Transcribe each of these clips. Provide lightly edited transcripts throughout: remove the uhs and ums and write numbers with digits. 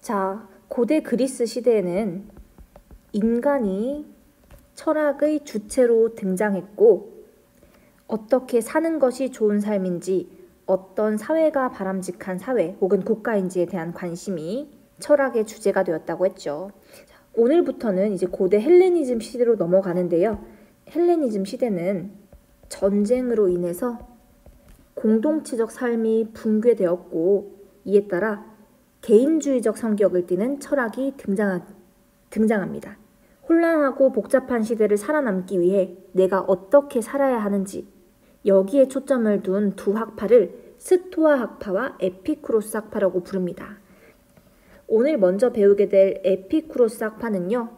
자, 고대 그리스 시대에는 인간이 철학의 주체로 등장했고, 어떻게 사는 것이 좋은 삶인지, 어떤 사회가 바람직한 사회 혹은 국가인지에 대한 관심이 철학의 주제가 되었다고 했죠. 오늘부터는 이제 고대 헬레니즘 시대로 넘어가는데요. 헬레니즘 시대는 전쟁으로 인해서 공동체적 삶이 붕괴되었고, 이에 따라 개인주의적 성격을 띠는 철학이 등장합니다. 혼란하고 복잡한 시대를 살아남기 위해 내가 어떻게 살아야 하는지, 여기에 초점을 둔 두 학파를 스토아 학파와 에피쿠로스 학파라고 부릅니다. 오늘 먼저 배우게 될 에피쿠로스 학파는요,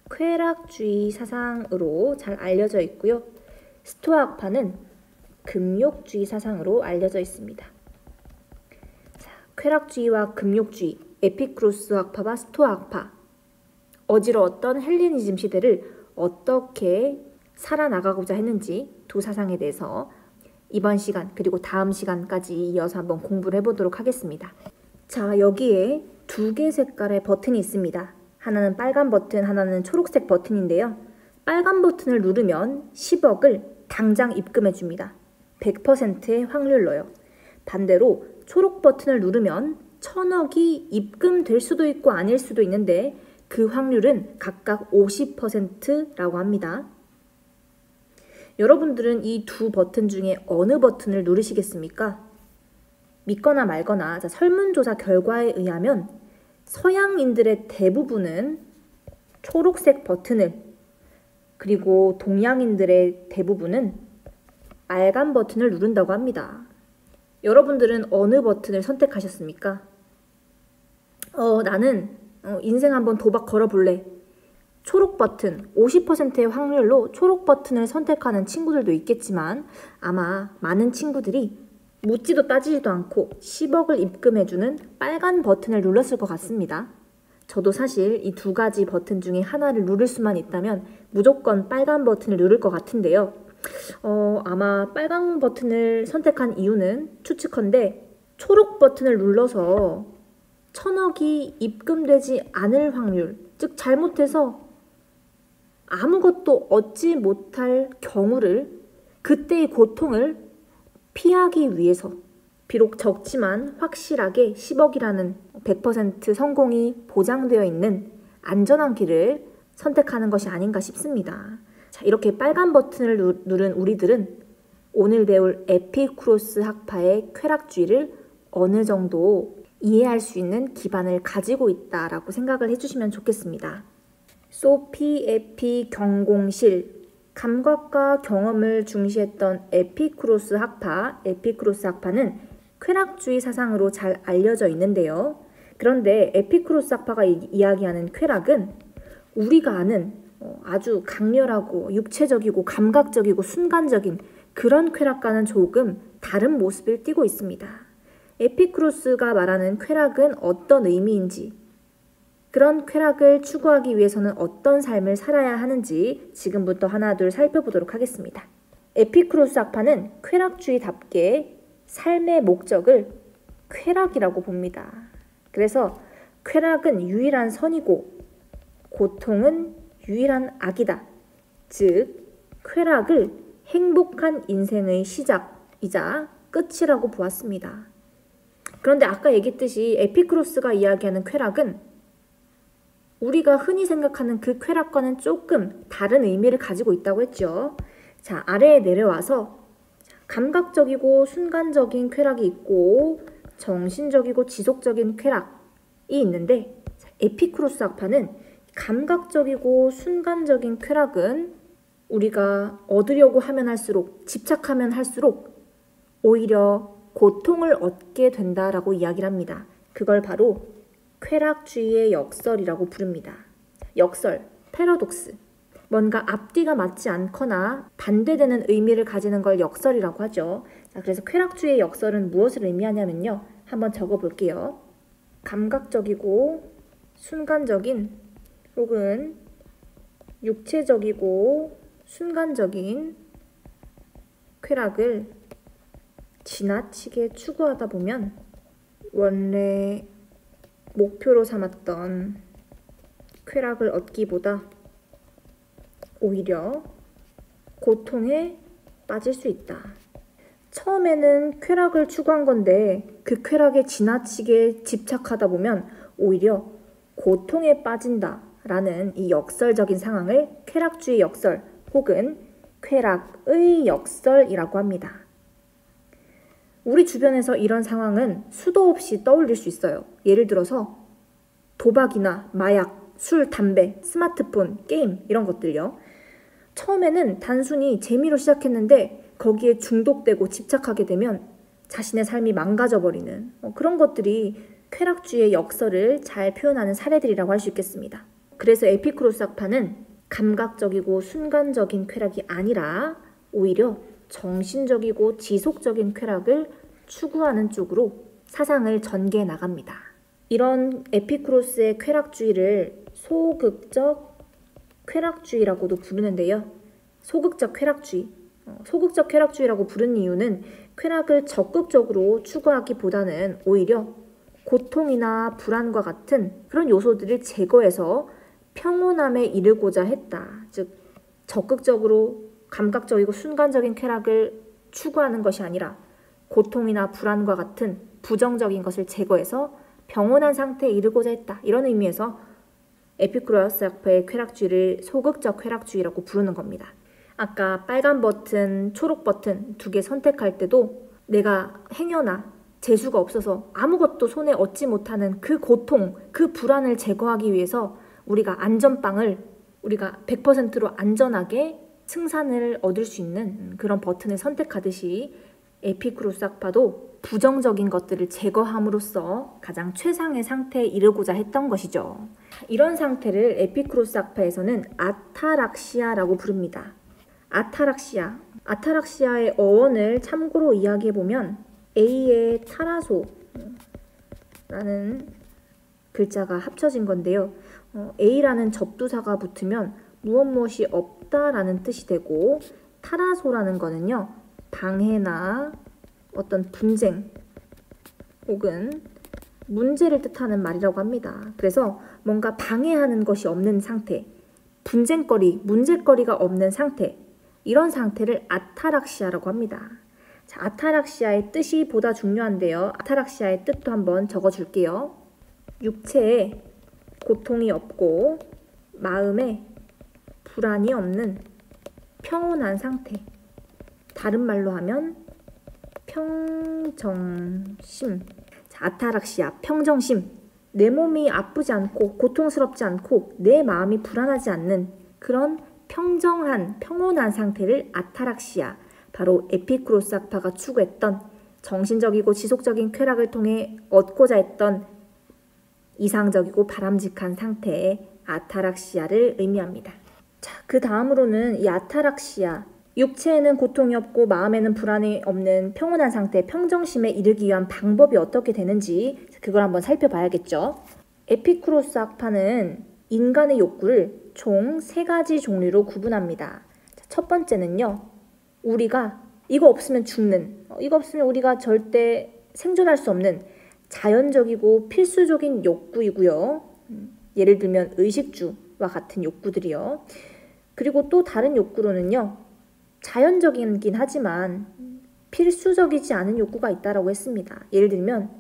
쾌락주의 사상으로 잘 알려져 있고요. 스토아 학파는 금욕주의 사상으로 알려져 있습니다. 자, 쾌락주의와 금욕주의, 에피쿠로스 학파와 스토아 학파, 어지러웠던 헬레니즘 시대를 어떻게 살아나가고자 했는지 두 사상에 대해서 이번 시간 그리고 다음 시간까지 이어서 한번 공부를 해보도록 하겠습니다. 자, 여기에 두 개 색깔의 버튼이 있습니다. 하나는 빨간 버튼, 하나는 초록색 버튼인데요. 빨간 버튼을 누르면 10억을 당장 입금해 줍니다. 100%의 확률로요. 반대로 초록 버튼을 누르면 1000억이 입금될 수도 있고 아닐 수도 있는데 그 확률은 각각 50%라고 합니다. 여러분들은 이 두 버튼 중에 어느 버튼을 누르시겠습니까? 믿거나 말거나, 설문조사 결과에 의하면 서양인들의 대부분은 초록색 버튼을, 그리고 동양인들의 대부분은 빨간 버튼을 누른다고 합니다. 여러분들은 어느 버튼을 선택하셨습니까? 나는 인생 한번 도박 걸어볼래. 초록 버튼, 50%의 확률로 초록 버튼을 선택하는 친구들도 있겠지만 아마 많은 친구들이 묻지도 따지지도 않고 10억을 입금해주는 빨간 버튼을 눌렀을 것 같습니다. 저도 사실 이 두 가지 버튼 중에 하나를 누를 수만 있다면 무조건 빨간 버튼을 누를 것 같은데요. 아마 빨간 버튼을 선택한 이유는 추측컨대 초록 버튼을 눌러서 1000억이 입금되지 않을 확률, 즉 잘못해서 아무것도 얻지 못할 경우를, 그때의 고통을 피하기 위해서 비록 적지만 확실하게 10억이라는 100% 성공이 보장되어 있는 안전한 길을 선택하는 것이 아닌가 싶습니다. 자, 이렇게 빨간 버튼을 누른 우리들은 오늘 배울 에피쿠로스 학파의 쾌락주의를 어느 정도 이해할 수 있는 기반을 가지고 있다라고 생각을 해주시면 좋겠습니다. 소피 에피 경공실, 감각과 경험을 중시했던 에피쿠로스 학파는 쾌락주의 사상으로 잘 알려져 있는데요. 그런데 에피쿠로스 학파가 이야기하는 쾌락은 우리가 아는 아주 강렬하고 육체적이고 감각적이고 순간적인 그런 쾌락과는 조금 다른 모습을 띠고 있습니다. 에피쿠로스가 말하는 쾌락은 어떤 의미인지, 그런 쾌락을 추구하기 위해서는 어떤 삶을 살아야 하는지 지금부터 하나둘 살펴보도록 하겠습니다. 에피쿠로스 학파는 쾌락주의답게 삶의 목적을 쾌락이라고 봅니다. 그래서 쾌락은 유일한 선이고 고통은 유일한 악이다. 즉, 쾌락을 행복한 인생의 시작이자 끝이라고 보았습니다. 그런데 아까 얘기했듯이 에피쿠로스가 이야기하는 쾌락은 우리가 흔히 생각하는 그 쾌락과는 조금 다른 의미를 가지고 있다고 했죠. 자, 아래에 내려와서 감각적이고 순간적인 쾌락이 있고 정신적이고 지속적인 쾌락이 있는데, 에피쿠로스 학파는 감각적이고 순간적인 쾌락은 우리가 얻으려고 하면 할수록, 집착하면 할수록 오히려 고통을 얻게 된다라고 이야기를 합니다. 그걸 바로 쾌락주의의 역설이라고 부릅니다. 역설, 패러독스. 뭔가 앞뒤가 맞지 않거나 반대되는 의미를 가지는 걸 역설이라고 하죠. 자, 그래서 쾌락주의의 역설은 무엇을 의미하냐면요. 한번 적어볼게요. 감각적이고 순간적인 혹은 육체적이고 순간적인 쾌락을 지나치게 추구하다 보면 원래 목표로 삼았던 쾌락을 얻기보다 오히려 고통에 빠질 수 있다. 처음에는 쾌락을 추구한 건데 그 쾌락에 지나치게 집착하다 보면 오히려 고통에 빠진다 라는 이 역설적인 상황을 쾌락주의 역설 혹은 쾌락의 역설이라고 합니다. 우리 주변에서 이런 상황은 수도 없이 떠올릴 수 있어요. 예를 들어서 도박이나 마약, 술, 담배, 스마트폰, 게임 이런 것들요. 처음에는 단순히 재미로 시작했는데 거기에 중독되고 집착하게 되면 자신의 삶이 망가져버리는 그런 것들이 쾌락주의 역설을 잘 표현하는 사례들이라고 할 수 있겠습니다. 그래서 에피쿠로스 학파는 감각적이고 순간적인 쾌락이 아니라 오히려 정신적이고 지속적인 쾌락을 추구하는 쪽으로 사상을 전개해 나갑니다. 이런 에피쿠로스의 쾌락주의를 소극적 쾌락주의라고도 부르는데요. 소극적 쾌락주의. 소극적 쾌락주의라고 부르는 이유는 쾌락을 적극적으로 추구하기보다는 오히려 고통이나 불안과 같은 그런 요소들을 제거해서 평온함에 이르고자 했다. 즉 적극적으로 감각적이고 순간적인 쾌락을 추구하는 것이 아니라 고통이나 불안과 같은 부정적인 것을 제거해서 평온한 상태에 이르고자 했다. 이런 의미에서 에피쿠로스 학파의 쾌락주의를 소극적 쾌락주의라고 부르는 겁니다. 아까 빨간 버튼, 초록 버튼 두 개 선택할 때도 내가 행여나 재수가 없어서 아무것도 손에 얻지 못하는 그 고통, 그 불안을 제거하기 위해서 우리가 안전빵을 우리가 100%로 안전하게 승산을 얻을 수 있는 그런 버튼을 선택하듯이 에피쿠로스 학파도 부정적인 것들을 제거함으로써 가장 최상의 상태에 이르고자 했던 것이죠. 이런 상태를 에피쿠로스 학파에서는 아타락시아라고 부릅니다. 아타락시아의 어원을 참고로 이야기해보면 A의 타라소라는 글자가 합쳐진 건데요. A라는 접두사가 붙으면 무엇이 없다라는 뜻이 되고 타라소라는 거는요. 방해나 어떤 분쟁 혹은 문제를 뜻하는 말이라고 합니다. 그래서 뭔가 방해하는 것이 없는 상태, 분쟁거리, 문제거리가 없는 상태, 이런 상태를 아타락시아라고 합니다. 자, 아타락시아의 뜻이 보다 중요한데요. 아타락시아의 뜻도 한번 적어줄게요. 육체에 고통이 없고 마음에 불안이 없는 평온한 상태. 다른 말로 하면 평정심. 자, 아타락시아, 평정심. 내 몸이 아프지 않고 고통스럽지 않고 내 마음이 불안하지 않는 그런 평정한, 평온한 상태를 아타락시아, 바로 에피쿠로스 학파가 추구했던 정신적이고 지속적인 쾌락을 통해 얻고자 했던 이상적이고 바람직한 상태의 아타락시아를 의미합니다. 자, 그 다음으로는 이 아타락시아, 육체에는 고통이 없고 마음에는 불안이 없는 평온한 상태, 평정심에 이르기 위한 방법이 어떻게 되는지 그걸 한번 살펴봐야겠죠. 에피쿠로스 학파는 인간의 욕구를 총 3가지 종류로 구분합니다. 첫 번째는요. 우리가 이거 없으면 죽는, 이거 없으면 우리가 절대 생존할 수 없는 자연적이고 필수적인 욕구이고요. 예를 들면 의식주와 같은 욕구들이요. 그리고 또 다른 욕구로는요. 자연적이긴 하지만 필수적이지 않은 욕구가 있다고 했습니다. 예를 들면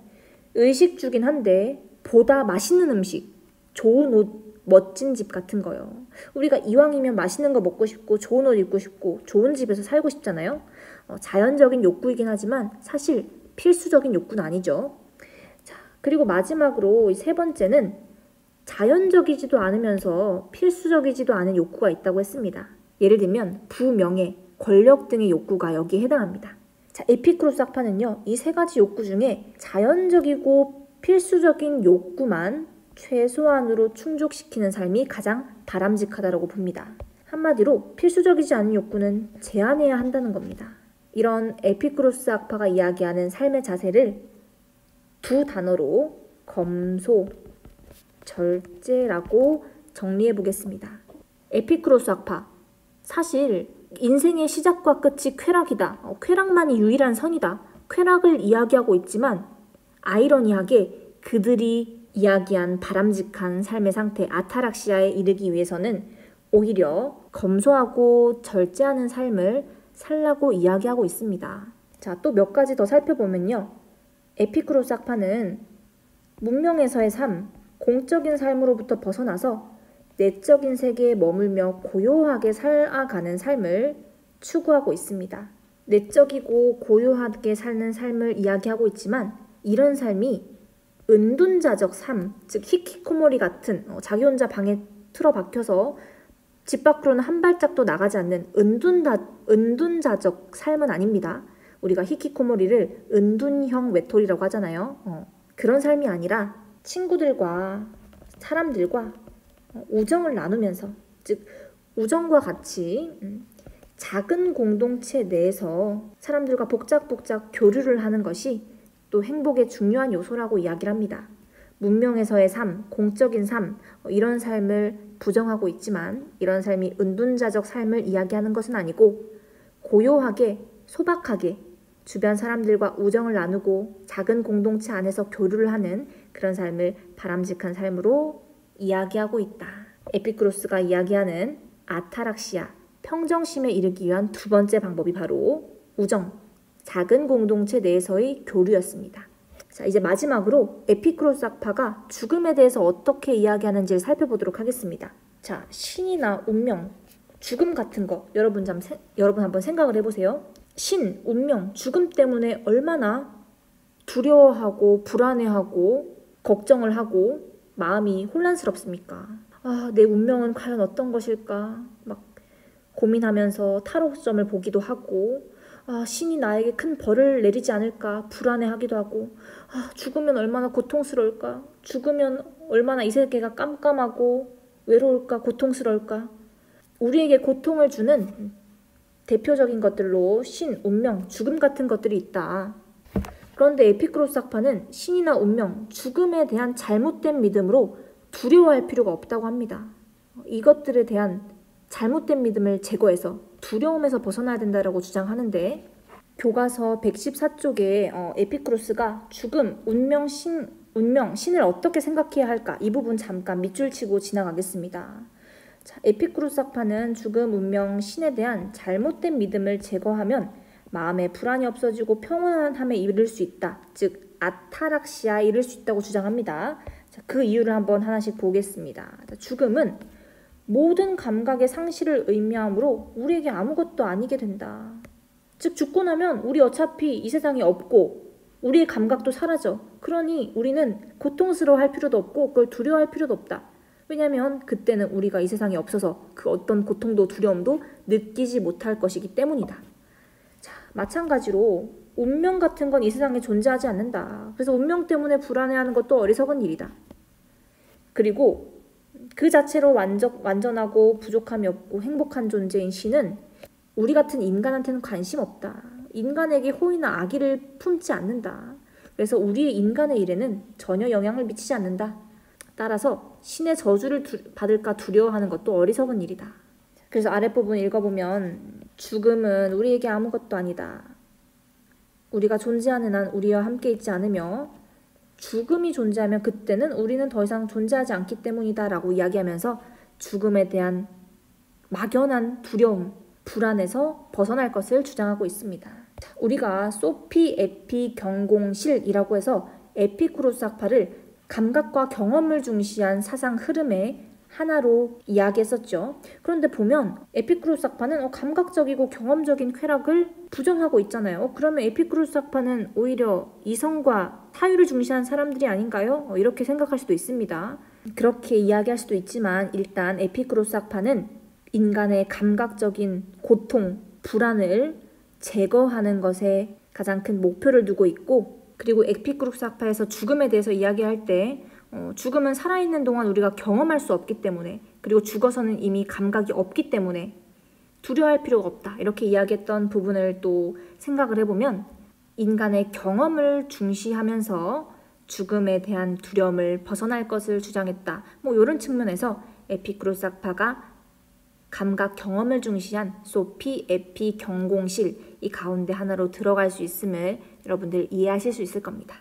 의식주긴 한데 보다 맛있는 음식, 좋은 옷, 멋진 집 같은 거요. 우리가 이왕이면 맛있는 거 먹고 싶고 좋은 옷 입고 싶고 좋은 집에서 살고 싶잖아요. 자연적인 욕구이긴 하지만 사실 필수적인 욕구는 아니죠. 자, 그리고 마지막으로 3번째는 자연적이지도 않으면서 필수적이지도 않은 욕구가 있다고 했습니다. 예를 들면 부명예, 권력 등의 욕구가 여기에 해당합니다. 자, 에피쿠로스 학파는요. 이 3가지 욕구 중에 자연적이고 필수적인 욕구만 최소한으로 충족시키는 삶이 가장 바람직하다고 봅니다. 한마디로 필수적이지 않은 욕구는 제한해야 한다는 겁니다. 이런 에피쿠로스 학파가 이야기하는 삶의 자세를 2 단어로 검소, 절제라고 정리해 보겠습니다. 에피쿠로스 학파, 사실 인생의 시작과 끝이 쾌락이다. 쾌락만이 유일한 선이다. 쾌락을 이야기하고 있지만 아이러니하게 그들이 이야기한 바람직한 삶의 상태 아타락시아에 이르기 위해서는 오히려 검소하고 절제하는 삶을 살라고 이야기하고 있습니다. 자, 또 몇 가지 더 살펴보면요. 에피쿠로스 학파는 문명에서의 삶, 공적인 삶으로부터 벗어나서 내적인 세계에 머물며 고요하게 살아가는 삶을 추구하고 있습니다. 내적이고 고요하게 사는 삶을 이야기하고 있지만 이런 삶이 은둔자적 삶, 즉 히키코모리 같은 자기 혼자 방에 틀어박혀서 집 밖으로는 한 발짝도 나가지 않는 은둔자적 삶은 아닙니다. 우리가 히키코모리를 은둔형 외톨이라고 하잖아요. 그런 삶이 아니라 친구들과 사람들과 우정을 나누면서, 즉 우정과 같이 작은 공동체 내에서 사람들과 복작복작 교류를 하는 것이 또 행복의 중요한 요소라고 이야기를 합니다. 문명에서의 삶, 공적인 삶, 이런 삶을 부정하고 있지만 이런 삶이 은둔자적 삶을 이야기하는 것은 아니고 고요하게, 소박하게 주변 사람들과 우정을 나누고 작은 공동체 안에서 교류를 하는 그런 삶을 바람직한 삶으로 이야기하고 있다. 에피쿠로스가 이야기하는 아타락시아, 평정심에 이르기 위한 두 번째 방법이 바로 우정, 작은 공동체 내에서의 교류였습니다. 자, 이제 마지막으로 에피쿠로스 학파가 죽음에 대해서 어떻게 이야기하는지를 살펴보도록 하겠습니다. 자, 신이나 운명, 죽음 같은 거 여러분 한번 생각을 해보세요. 신, 운명, 죽음 때문에 얼마나 두려워하고 불안해하고 걱정을 하고 마음이 혼란스럽습니까? 아, 내 운명은 과연 어떤 것일까? 막 고민하면서 타로 시점을 보기도 하고, 아, 신이 나에게 큰 벌을 내리지 않을까 불안해하기도 하고, 아, 죽으면 얼마나 고통스러울까? 죽으면 얼마나 이 세계가 깜깜하고 외로울까? 고통스러울까? 우리에게 고통을 주는 대표적인 것들로 신, 운명, 죽음 같은 것들이 있다. 그런데 에피쿠로스 학파는 신이나 운명, 죽음에 대한 잘못된 믿음으로 두려워할 필요가 없다고 합니다. 이것들에 대한 잘못된 믿음을 제거해서 두려움에서 벗어나야 된다고 주장하는데, 교과서 114쪽에 에피쿠로스가 죽음, 운명, 신을 어떻게 생각해야 할까? 이 부분 잠깐 밑줄 치고 지나가겠습니다. 자, 에피쿠로스 학파는 죽음, 운명, 신에 대한 잘못된 믿음을 제거하면 마음에 불안이 없어지고 평온함에 이를 수 있다. 즉 아타락시아에 이를 수 있다고 주장합니다. 자, 그 이유를 한번 하나씩 보겠습니다. 자, 죽음은 모든 감각의 상실을 의미하므로 우리에게 아무것도 아니게 된다. 즉 죽고 나면 우리 어차피 이 세상에 없고 우리의 감각도 사라져. 그러니 우리는 고통스러워할 필요도 없고 그걸 두려워할 필요도 없다. 왜냐하면 그때는 우리가 이 세상에 없어서 그 어떤 고통도 두려움도 느끼지 못할 것이기 때문이다. 자, 마찬가지로 운명 같은 건 이 세상에 존재하지 않는다. 그래서 운명 때문에 불안해하는 것도 어리석은 일이다. 그리고 그 자체로 완전하고 부족함이 없고 행복한 존재인 신은 우리 같은 인간한테는 관심 없다. 인간에게 호의나 악의를 품지 않는다. 그래서 우리의 인간의 일에는 전혀 영향을 미치지 않는다. 따라서 신의 저주를 받을까 두려워하는 것도 어리석은 일이다. 그래서 아랫부분 읽어보면 죽음은 우리에게 아무것도 아니다. 우리가 존재하는 한 우리와 함께 있지 않으며 죽음이 존재하면 그때는 우리는 더 이상 존재하지 않기 때문이다 라고 이야기하면서 죽음에 대한 막연한 두려움, 불안에서 벗어날 것을 주장하고 있습니다. 우리가 소피 에피 경공실이라고 해서 에피쿠로스 학파를 감각과 경험을 중시한 사상 흐름의 하나로 이야기했었죠. 그런데 보면 에피쿠로스 학파는 감각적이고 경험적인 쾌락을 부정하고 있잖아요. 그러면 에피쿠로스 학파는 오히려 이성과 사유를 중시한 사람들이 아닌가요? 이렇게 생각할 수도 있습니다. 그렇게 이야기할 수도 있지만 일단 에피쿠로스 학파는 인간의 감각적인 고통, 불안을 제거하는 것에 가장 큰 목표를 두고 있고, 그리고 에피쿠로스 학파에서 죽음에 대해서 이야기할 때 죽음은 살아있는 동안 우리가 경험할 수 없기 때문에, 그리고 죽어서는 이미 감각이 없기 때문에 두려워할 필요가 없다. 이렇게 이야기했던 부분을 또 생각을 해보면 인간의 경험을 중시하면서 죽음에 대한 두려움을 벗어날 것을 주장했다. 이런 측면에서 에피쿠로스 학파가 감각 경험을 중시한 소피, 에피, 경공실 이 가운데 하나로 들어갈 수 있음을 여러분들 이해하실 수 있을 겁니다.